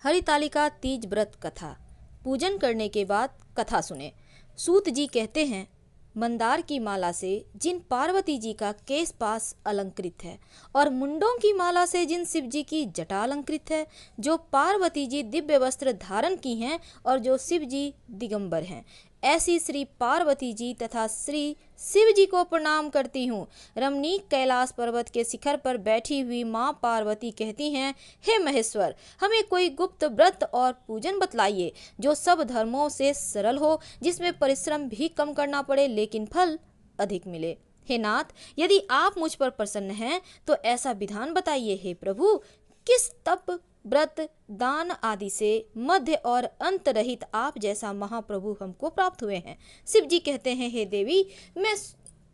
हरितालिका तीज व्रत कथा। पूजन करने के बाद कथा सुने। सूत जी कहते हैं, मंदार की माला से जिन पार्वती जी का केश पास अलंकृत है और मुंडों की माला से जिन शिव जी की जटा अलंकृत है, जो पार्वती जी दिव्य वस्त्र धारण की हैं और जो शिव जी दिगंबर हैं, ऐसी श्री पार्वती जी तथा श्री शिव जी को प्रणाम करती हूँ। रमणीक कैलाश पर्वत के शिखर पर बैठी हुई माँ पार्वती कहती हैं, हे महेश्वर, हमें कोई गुप्त व्रत और पूजन बतलाइए जो सब धर्मों से सरल हो, जिसमें परिश्रम भी कम करना पड़े लेकिन फल अधिक मिले। हे नाथ, यदि आप मुझ पर प्रसन्न हैं तो ऐसा विधान बताइए। हे प्रभु, किस तप, व्रत, दान आदि से मध्य और अंत रहित आप जैसा महाप्रभु हमको प्राप्त हुए हैं। शिव जी कहते हैं, हे देवी, मैं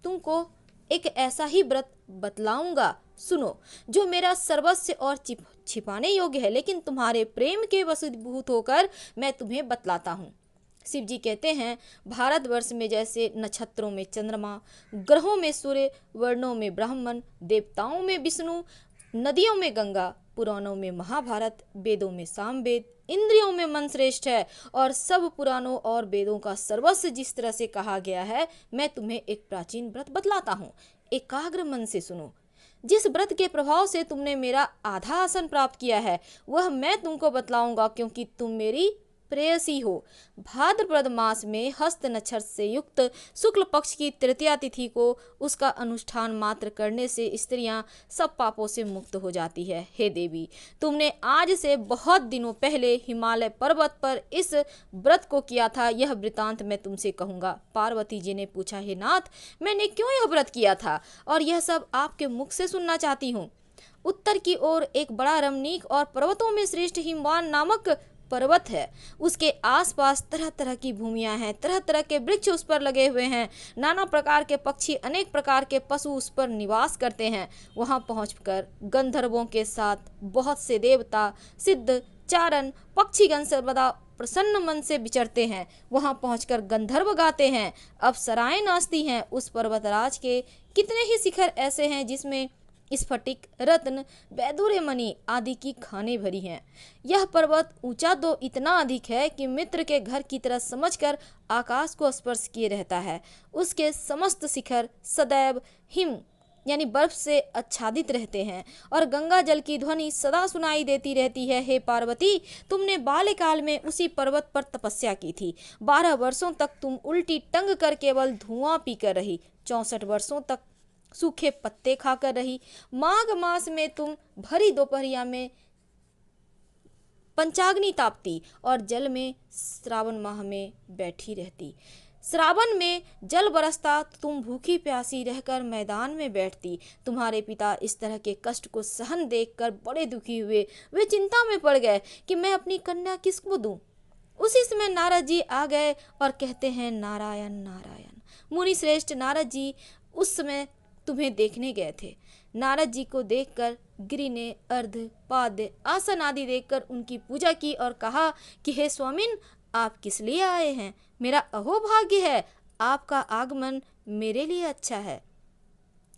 तुमको एक ऐसा ही व्रत बतलाऊंगा, सुनो, जो मेरा सर्वस्व और छिपाने योग्य है, लेकिन तुम्हारे प्रेम के वशीभूत होकर मैं तुम्हें बतलाता हूँ। शिव जी कहते हैं, भारतवर्ष में जैसे नक्षत्रों में चंद्रमा, ग्रहों में सूर्य, वर्णों में ब्राह्मण, देवताओं में विष्णु, नदियों में गंगा, पुराणों में महाभारत, वेदों में सामवेद, इंद्रियों में मन श्रेष्ठ है और सब पुराणों और वेदों का सर्वस्व जिस तरह से कहा गया है, मैं तुम्हें एक प्राचीन व्रत बतलाता हूँ। एकाग्र मन से सुनो। जिस व्रत के प्रभाव से तुमने मेरा आधा आसन प्राप्त किया है, वह मैं तुमको बतलाऊंगा, क्योंकि तुम मेरी प्रेयसी हो। भाद्रपद मास में हस्त नक्षत्र से युक्त शुक्ल पक्ष की तृतीया तिथि को उसका अनुष्ठान मात्र करने से स्त्रियां सब पापों से मुक्त हो जाती है। हे देवी, तुमने आज से बहुत दिनों पहले हिमालय पर्वत पर इस व्रत को किया था, यह वृतांत मैं तुमसे कहूँगा। पार्वती जी ने पूछा, हे नाथ, मैंने क्यों यह व्रत किया था और यह सब आपके मुख से सुनना चाहती हूँ। उत्तर की ओर एक बड़ा रमणीक और पर्वतों में श्रेष्ठ हिमवान नामक पर्वत है। उसके आसपास तरह तरह की भूमियां हैं, तरह तरह के वृक्ष उस पर लगे हुए हैं, नाना प्रकार के पक्षी, अनेक प्रकार के पशु उस पर निवास करते हैं। वहां पहुंचकर गंधर्वों के साथ बहुत से देवता, सिद्ध, चारण, पक्षीगण सर्वदा प्रसन्न मन से विचरते हैं। वहां पहुंचकर गंधर्व गाते हैं, अप्सराएं नाचती हैं। उस पर्वतराज के कितने ही शिखर ऐसे हैं जिसमें स्फटिक, रत्न, वैदूर्य मणि आदि की खानें भरी हैं। यह पर्वत ऊंचा तो इतना अधिक है कि मित्र के घर की तरह समझकर आकाश को स्पर्श किए रहता है। उसके समस्त शिखर सदैव हिम यानी बर्फ से आच्छादित रहते हैं और गंगा जल की ध्वनि सदा सुनाई देती रहती है। हे पार्वती, तुमने बाल्यकाल में उसी पर्वत पर तपस्या की थी। 12 वर्षों तक तुम उल्टी टंग कर केवल धुआं पीकर रही। 64 वर्षों तक सूखे पत्ते खाकर रही। माघ मास में तुम भरी दोपहरिया में पंचाग्नि तापती और जल में श्रावण माह में बैठी रहती। श्रावण में जल बरसता, तुम भूखी प्यासी रहकर मैदान में बैठती। तुम्हारे पिता इस तरह के कष्ट को सहन देखकर बड़े दुखी हुए। वे चिंता में पड़ गए कि मैं अपनी कन्या किसको दूं। उसी समय नारद जी आ गए और कहते हैं, नारायण नारायण। मुनि श्रेष्ठ नारद जी उस समय तुम्हें देखने गए थे। नारद जी को देखकर गिरि ने अर्ध, पाद्य, आसन आदि देखकर उनकी पूजा की और कहा कि हे स्वामिन, आप किस लिए आए हैं? मेरा अहोभाग्य है, आपका आगमन मेरे लिए अच्छा है।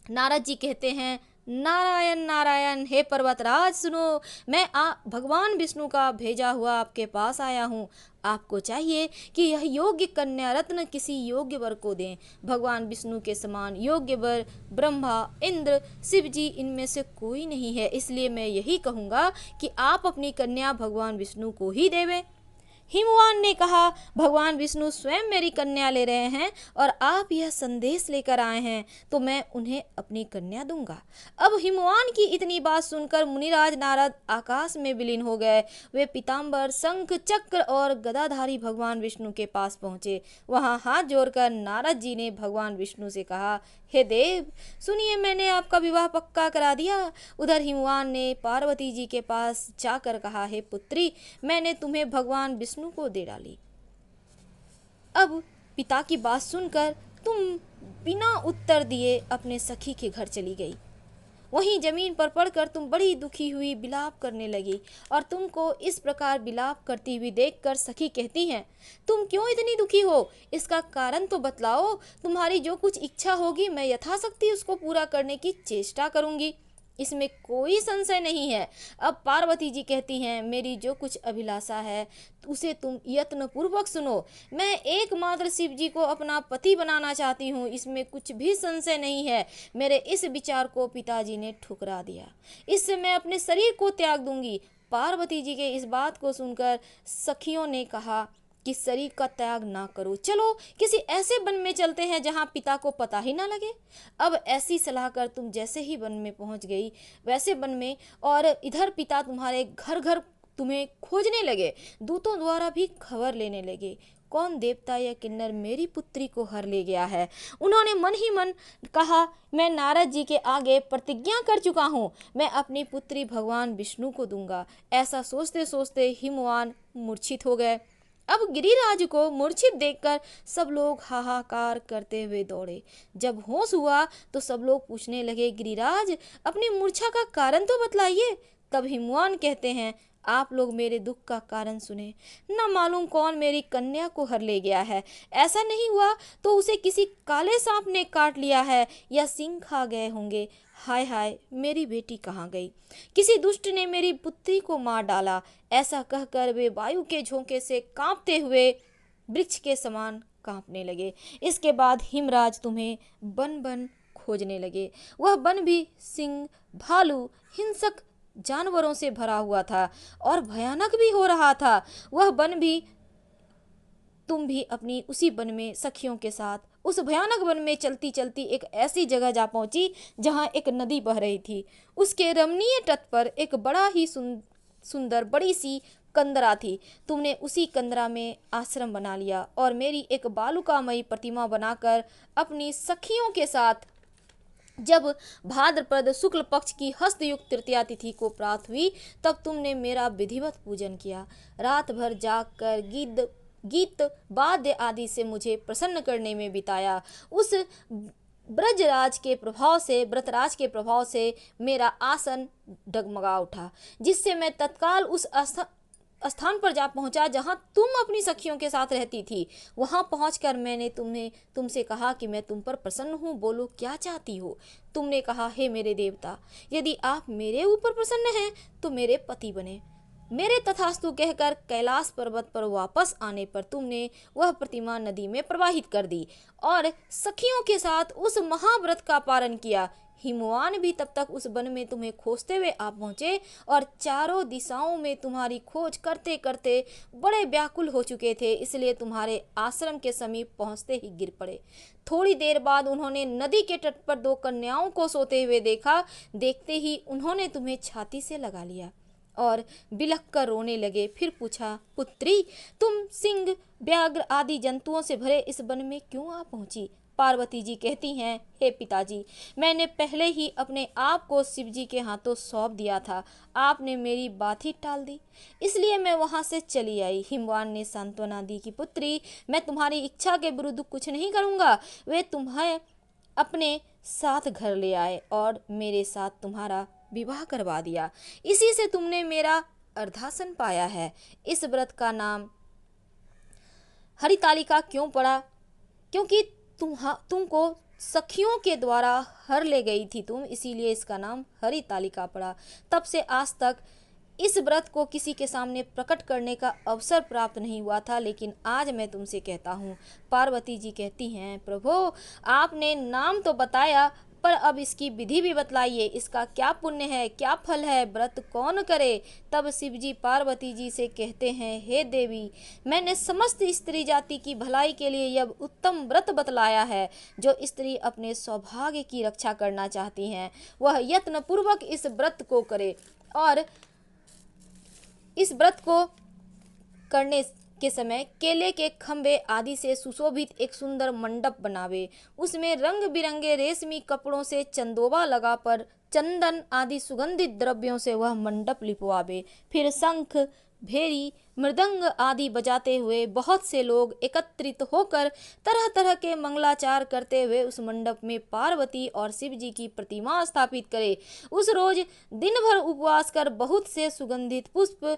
नारद जी कहते हैं, नारायण नारायण। हे पर्वतराज सुनो, मैं भगवान विष्णु का भेजा हुआ आपके पास आया हूँ। आपको चाहिए कि यह योग्य कन्या रत्न किसी योग्य वर को दें। भगवान विष्णु के समान योग्य वर ब्रह्मा, इंद्र, शिव जी, इनमें से कोई नहीं है। इसलिए मैं यही कहूँगा कि आप अपनी कन्या भगवान विष्णु को ही देवें। हिमवान ने कहा, भगवान विष्णु स्वयं मेरी कन्या ले रहे हैं और आप यह संदेश लेकर आए हैं, तो मैं उन्हें अपनी कन्या दूंगा। अब हिमवान की इतनी बात सुनकर मुनिराज नारद आकाश में विलीन हो गए। वे पीताम्बर, शंख, चक्र और गदाधारी भगवान विष्णु के पास पहुंचे। वहां हाथ जोड़कर नारद जी ने भगवान विष्णु से कहा, हे देव सुनिए, मैंने आपका विवाह पक्का करा दिया। उधर हिमवान ने पार्वती जी के पास जाकर कहा, हे पुत्री, मैंने तुम्हें भगवान विष्णु को दे डाली। अब पिता की बात सुनकर तुम बिना उत्तर दिए अपने सखी के घर चली गई। वहीं जमीन पर पड़कर तुम बड़ी दुखी हुई विलाप करने लगी और तुमको इस प्रकार विलाप करती हुई देखकर सखी कहती हैं, तुम क्यों इतनी दुखी हो? इसका कारण तो बतलाओ। तुम्हारी जो कुछ इच्छा होगी मैं यथाशक्ति उसको पूरा करने की चेष्टा करूंगी। इसमें कोई संशय नहीं है। अब पार्वती जी कहती हैं, मेरी जो कुछ अभिलाषा है उसे तुम यत्न पूर्वक सुनो। मैं एकमात्र शिव जी को अपना पति बनाना चाहती हूँ, इसमें कुछ भी संशय नहीं है। मेरे इस विचार को पिताजी ने ठुकरा दिया। इससे मैं अपने शरीर को त्याग दूंगी। पार्वती जी के इस बात को सुनकर सखियों ने कहा कि शरीर का त्याग ना करो, चलो किसी ऐसे वन में चलते हैं जहाँ पिता को पता ही ना लगे। अब ऐसी सलाह कर तुम जैसे ही वन में पहुँच गई वैसे वन में, और इधर पिता तुम्हारे घर घर तुम्हें खोजने लगे, दूतों द्वारा भी खबर लेने लगे, कौन देवता या किन्नर मेरी पुत्री को हर ले गया है। उन्होंने मन ही मन कहा, मैं नारद जी के आगे प्रतिज्ञा कर चुका हूँ, मैं अपनी पुत्री भगवान विष्णु को दूंगा। ऐसा सोचते सोचते हिमवान मूर्छित हो गए। अब गिरिराज को मूर्छित देखकर सब लोग हाहाकार करते हुए दौड़े। जब होश हुआ तो सब लोग पूछने लगे, गिरिराज अपनी मूर्छा का कारण तो बतलाइए। तब हिमवान कहते हैं, आप लोग मेरे दुख का कारण सुने। न मालूम कौन मेरी कन्या को हर ले गया है। ऐसा नहीं हुआ तो उसे किसी काले सांप ने काट लिया है या सिंह खा गए होंगे। हाय हाय, मेरी बेटी कहाँ गई? किसी दुष्ट ने मेरी पुत्री को मार डाला। ऐसा कहकर वे वायु के झोंके से कांपते हुए वृक्ष के समान कांपने लगे। इसके बाद हिमराज तुम्हें बन बन खोजने लगे। वह वन भी सिंह, भालू, हिंसक जानवरों से भरा हुआ था और भयानक भी हो रहा था। वह वन भी, तुम भी अपनी उसी वन में सखियों के साथ उस भयानक वन में चलती चलती एक ऐसी जगह जा पहुंची जहां एक नदी बह रही थी। उसके रमणीय तट पर एक बड़ा ही सुंदर बड़ी सी कंदरा थी। तुमने उसी कंदरा में आश्रम बना लिया और मेरी एक बालुकामयी प्रतिमा बनाकर अपनी सखियों के साथ जब भाद्रपद शुक्ल पक्ष की हस्तयुक्त तृतीया तिथि को प्राप्त हुई तब तुमने मेरा विधिवत पूजन किया। रात भर जागकर गीत वाद्य आदि से मुझे प्रसन्न करने में बिताया। उस ब्रजराज के प्रभाव से व्रतराज के प्रभाव से मेरा आसन डगमगा उठा, जिससे मैं तत्काल उस स्थान पर जा पहुंचा जहां तुम अपनी सखियों के साथ रहती थी। वहां पहुंचकर मैंने तुमसे कहा कि मैं तुम पर प्रसन्न हूं, बोलो क्या चाहती हो। तुमने कहा, हे मेरे देवता, यदि आप मेरे ऊपर प्रसन्न हैं तो मेरे पति बने। मेरे तथास्तु कहकर कैलाश पर्वत पर वापस आने पर तुमने वह प्रतिमा नदी में प्रवाहित कर दी और सखियों के साथ उस महाव्रत का पालन किया। हिमवान भी तब तक उस वन में तुम्हें खोजते हुए आ पहुंचे और चारों दिशाओं में तुम्हारी खोज करते करते बड़े व्याकुल हो चुके थे, इसलिए तुम्हारे आश्रम के समीप पहुंचते ही गिर पड़े। थोड़ी देर बाद उन्होंने नदी के तट पर दो कन्याओं को सोते हुए देखा। देखते ही उन्होंने तुम्हें छाती से लगा लिया और बिलख कर रोने लगे। फिर पूछा, पुत्री, तुम सिंह, व्याघ्र आदि जंतुओं से भरे इस वन में क्यों आ पहुंची? पार्वती जी कहती हैं, हे पिताजी, मैंने पहले ही अपने आप को शिव जी के हाथों सौंप दिया था। आपने मेरी बात ही टाल दी, इसलिए मैं वहां से चली आई। हिमवान ने सांत्वना दी कि पुत्री, मैं तुम्हारी इच्छा के विरुद्ध कुछ नहीं करूंगा। वे तुम्हें अपने साथ घर ले आए और मेरे साथ तुम्हारा विवाह करवा दिया। इसी से तुमने मेरा अर्धासन पाया है। इस व्रत का नाम हरितालिका क्यों पड़ा? क्योंकि तुमको सखियों के द्वारा हर ले गई थी तुम, इसीलिए इसका नाम हरितालिका पड़ा। तब से आज तक इस व्रत को किसी के सामने प्रकट करने का अवसर प्राप्त नहीं हुआ था, लेकिन आज मैं तुमसे कहता हूँ। पार्वती जी कहती हैं, प्रभु, आपने नाम तो बताया पर अब इसकी विधि भी बतलाइए। इसका क्या पुण्य है, क्या फल है, व्रत कौन करे? तब शिव जी पार्वती जी से कहते हैं, हे देवी, मैंने समस्त स्त्री जाति की भलाई के लिए यह उत्तम व्रत बतलाया है। जो स्त्री अपने सौभाग्य की रक्षा करना चाहती हैं वह यत्न पूर्वक इस व्रत को करे और इस व्रत को करने के समय केले के खंभे आदि से सुशोभित एक सुंदर मंडप बनावे। उसमें रंग बिरंगे रेशमी कपड़ों से चंदोबा लगाकर चंदन आदि सुगंधित द्रव्यों से वह मंडप लिपवावे। फिर शंख, भेरी, मृदंग आदि बजाते हुए बहुत से लोग एकत्रित होकर तरह तरह के मंगलाचार करते हुए उस मंडप में पार्वती और शिव जी की प्रतिमा स्थापित करे। उस रोज दिन भर उपवास कर बहुत से सुगंधित पुष्प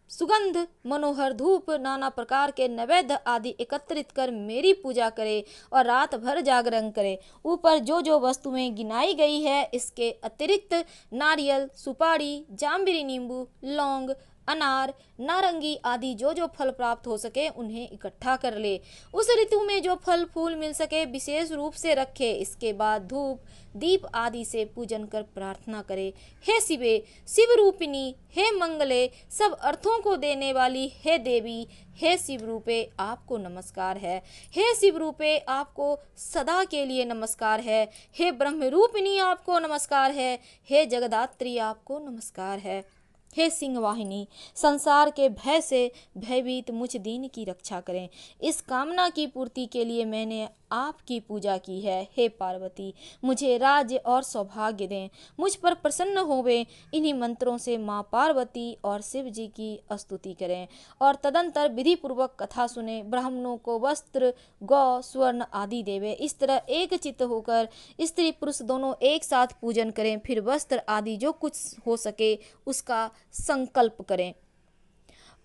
सुगंध मनोहर धूप नाना प्रकार के नैवेद्य आदि एकत्रित कर मेरी पूजा करे और रात भर जागरण करे। ऊपर जो जो वस्तुएं गिनाई गई है इसके अतिरिक्त नारियल, सुपारी, जाम्बीरी, नींबू, लौंग, अनार, नारंगी आदि जो जो फल प्राप्त हो सके उन्हें इकट्ठा कर ले। उस ऋतु में जो फल फूल मिल सके विशेष रूप से रखे। इसके बाद धूप दीप आदि से पूजन कर प्रार्थना करे। हे शिवे, शिव रूपिणी, हे मंगले, सब अर्थों को देने वाली हे देवी, हे शिव रूपे आपको नमस्कार है। हे शिव रूपे आपको सदा के लिए नमस्कार है। हे ब्रह्म रूपिणी आपको नमस्कार है। हे जगदात्री आपको नमस्कार है। हे सिंहवाहिनी, संसार के भय से भयभीत मुझ दीन की रक्षा करें। इस कामना की पूर्ति के लिए मैंने आपकी पूजा की है। हे पार्वती, मुझे राज्य और सौभाग्य दें, मुझ पर प्रसन्न होवें। इन्हीं मंत्रों से माँ पार्वती और शिव जी की स्तुति करें और तदंतर विधि पूर्वक कथा सुने। ब्राह्मणों को वस्त्र, गौ, स्वर्ण आदि देवे। इस तरह एक चित्त होकर स्त्री पुरुष दोनों एक साथ पूजन करें। फिर वस्त्र आदि जो कुछ हो सके उसका संकल्प करें।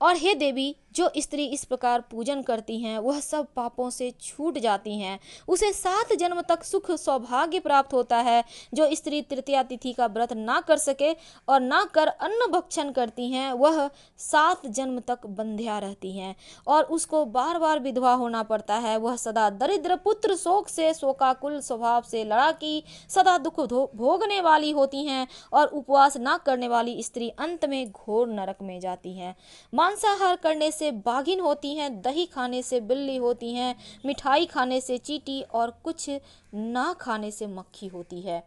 और हे देवी, जो स्त्री इस प्रकार पूजन करती हैं वह सब पापों से छूट जाती हैं। उसे 7 जन्म तक सुख सौभाग्य प्राप्त होता है। जो स्त्री तृतीया तिथि का व्रत ना कर सके और ना कर अन्न भक्षण करती हैं वह 7 जन्म तक बंध्या रहती हैं और उसको बार बार विधवा होना पड़ता है। वह सदा दरिद्र, पुत्र शोक से, शोकाकुल स्वभाव से, लड़ाकी, सदा दुख भोगने वाली होती हैं और उपवास ना करने वाली स्त्री अंत में घोर नरक में जाती हैं। मांसाहार करने से बाघिन होती हैं, दही खाने से बिल्ली होती हैं, मिठाई खाने से चींटी और कुछ ना खाने से मक्खी होती है।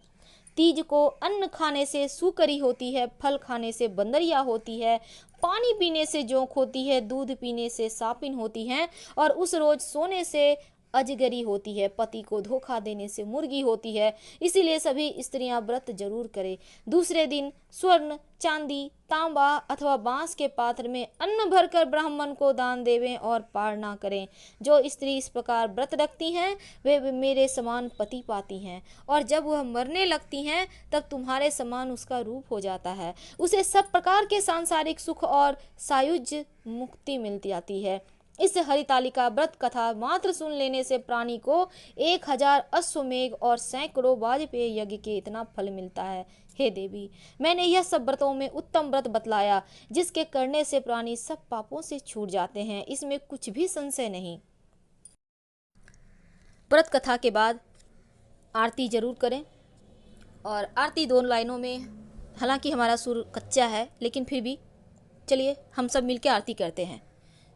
तीज को अन्न खाने से सूकरी होती है, फल खाने से बंदरिया होती है, पानी पीने से जोंक होती है, दूध पीने से सापिन होती है और उस रोज सोने से अजगरी होती है, पति को धोखा देने से मुर्गी होती है। इसीलिए सभी स्त्रियां व्रत जरूर करें। दूसरे दिन स्वर्ण, चांदी, तांबा अथवा बांस के पात्र में अन्न भरकर ब्राह्मण को दान देवें और पार ना करें। जो स्त्री इस प्रकार व्रत रखती हैं वे मेरे समान पति पाती हैं और जब वह मरने लगती हैं तब तुम्हारे समान उसका रूप हो जाता है। उसे सब प्रकार के सांसारिक सुख और सायुज्य मुक्ति मिल जाती है। इस हरितालिका व्रत कथा मात्र सुन लेने से प्राणी को 1000 अश्वमेघ और सैकड़ों वाजपेय यज्ञ के इतना फल मिलता है। हे देवी, मैंने यह सब व्रतों में उत्तम व्रत बतलाया जिसके करने से प्राणी सब पापों से छूट जाते हैं। इसमें कुछ भी संशय नहीं। व्रत कथा के बाद आरती जरूर करें और आरती 2 लाइनों में, हालांकि हमारा सुर कच्चा है लेकिन फिर भी चलिए हम सब मिलकर आरती करते हैं।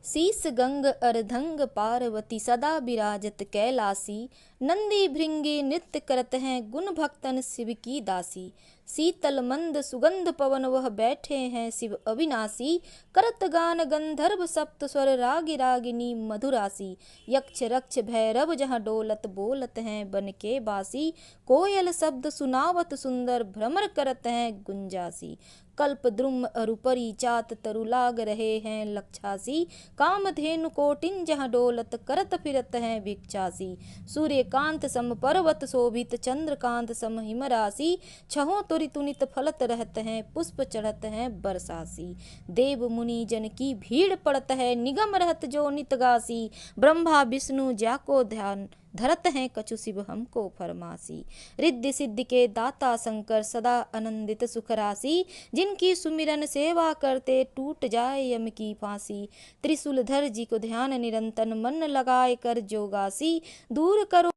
शीस गंग अर्धंग पार्वती सदा विराजत कैलासी, नंदी भृंगी नृत्य करत हैं गुण भक्तन शिव की दासी। शीतल मंद सुगंध पवन वह बैठे हैं शिव अविनाशी, करत गान गंधर्व सप्त स्वर रागी रागिनी मधुरासी। यक्ष रक्ष भैरव जहाँ डोलत बोलत हैं बन के बासी, कोयल शब्द सुनावत सुंदर भ्रमर करत हैं गुंजासी। कल्प द्रुम अरुपरी चात तरु लाग रहे हैं लक्षासी, कामधेनु कोटिन जहाँ डोलत करत फिरत हैं भिक्षासी। सूर्यकांत सम पर्वत शोभित चंद्रकांत सम हिम राशि, छहों तुरि तुनित फलत रहत हैं पुष्प चढ़त हैं बरसासी। देव मुनि जन की भीड़ पड़त है निगम रहत जो नित गासी, ब्रह्मा विष्णु जाको ध्यान धरत हैं कछु शिव हमको फरमासी। रिद्धि सिद्धि के दाता शंकर सदा आनंदित सुख राशि, जिनकी सुमिरन सेवा करते टूट जाए यम की फांसी। त्रिशूलधर जी को ध्यान निरंतर मन लगाए कर जोगासी, दूर करो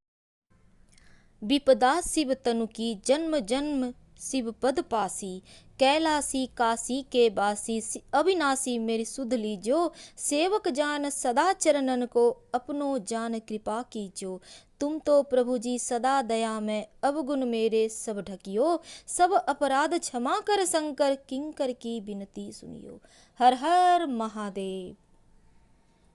विपदा शिव तनु की जन्म जन्म शिव पद पासी। कैलासी काशी के बासी अविनाशी मेरी सुध लीजो, सेवक जान सदा चरणन को अपनो जान कृपा कीजो। तुम तो प्रभु जी सदा दया में अवगुण मेरे सब ढकियो, सब अपराध क्षमा कर शंकर किंकर की विनती सुनियो। हर हर महादेव।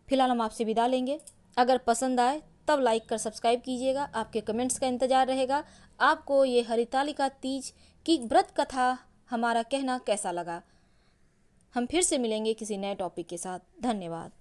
फिलहाल हम आपसे विदा लेंगे। अगर पसंद आए तब लाइक कर सब्सक्राइब कीजिएगा। आपके कमेंट्स का इंतजार रहेगा। आपको ये हरितालिका तीज की व्रत कथा हमारा कहना कैसा लगा। हम फिर से मिलेंगे किसी नए टॉपिक के साथ। धन्यवाद।